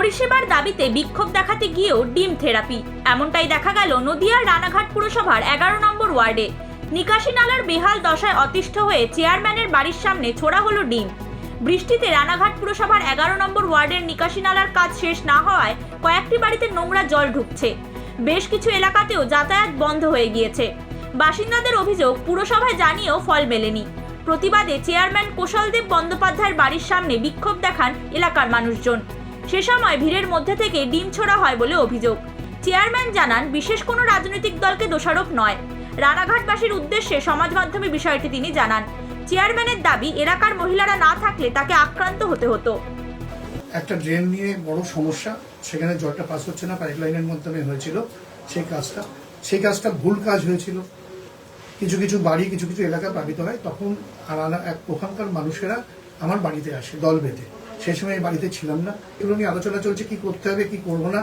পরিষেবার দাবিতে বিক্ষোভ দেখাতে গিয়েও ডিম থেরাপি, এমনটাই দেখা গেল নদিয়ার রানাঘাট পুরসভার 11 নম্বর ওয়ার্ডে। নিকাশি নালার বেহাল দশায় অতিষ্ঠ হয়ে চেয়ারম্যানের বাড়ির সামনে ছোড়া হলো ডিম। বৃষ্টিতে রানাঘাট পুরসভার 11 নম্বর ওয়ার্ডের নিকাশি নালার কাজ শেষ না হওয়ায় কয়েকটি বাড়িতে নোংরা জল ঢুকছে। বেশ কিছু এলাকাতেও যাতায়াত বন্ধ হয়ে গিয়েছে। বাসিন্দাদের অভিযোগ, পুরসভায় জানিয়েও ফল মেলেনি। প্রতিবাদে চেয়ারম্যান কোশলদেব বন্দ্যোপাধ্যায়ের বাড়ির সামনে বিক্ষোভ দেখান এলাকার মানুষজন। সে সময় ভিড়ের মধ্যে থেকে ডিম ছোড়া হয় বলে অভিযোগ। চেয়ারম্যান জানান, বিশেষ কোনো রাজনৈতিক দলকে দোষারোপ নয়, রানাঘাটবাসীর উদ্দেশ্যে সমাজ মাধ্যমে বিষয়টি তিনি জানান। চেয়ারম্যানের দাবি, এলাকার মহিলারা না থাকলে তাকে আক্রান্ত হতে হতো। একটা ড্রেন নিয়ে বড় সমস্যা, সেখানে জলটা পাস হচ্ছে না, পাইপ লাইনের মাধ্যমে হয়েছিল সেই কাজটা ভুল কাজ হয়েছিল। কিছু কিছু বাড়ি, কিছু কিছু এলাকা প্লাবিত হয়, তখন ওখানকার মানুষেরা আমার বাড়িতে আসে দল বেঁধে। সেই সময় এই বাড়িতে ছিলাম না, এগুলো নিয়ে আলোচনা চলছে, কি করতে হবে কি করবো না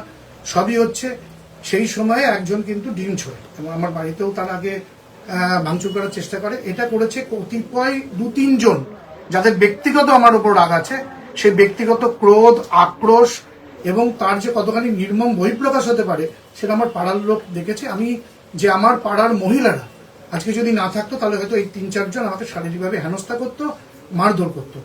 সবই হচ্ছে। সেই সময়ে একজন কিন্তু ডিম ছোড়ে এবং আমার বাড়িতেও তার আগে ভাঙচুর করার চেষ্টা করে। এটা করেছে কতিপয় 2-3 জন, যাদের ব্যক্তিগত আমার উপর রাগ আছে। সেই ব্যক্তিগত ক্রোধ, আক্রোশ এবং তার যে কতখানি নির্মম বহিঃপ্রকাশ হতে পারে সেটা আমার পাড়ার লোক দেখেছে। আমি যে আমার পাড়ার মহিলারা আজকে যদি না থাকতো তাহলে হয়তো এই 3-4 জন আমাকে শারীরিকভাবে হেনস্থা করতো, মারধর করতো।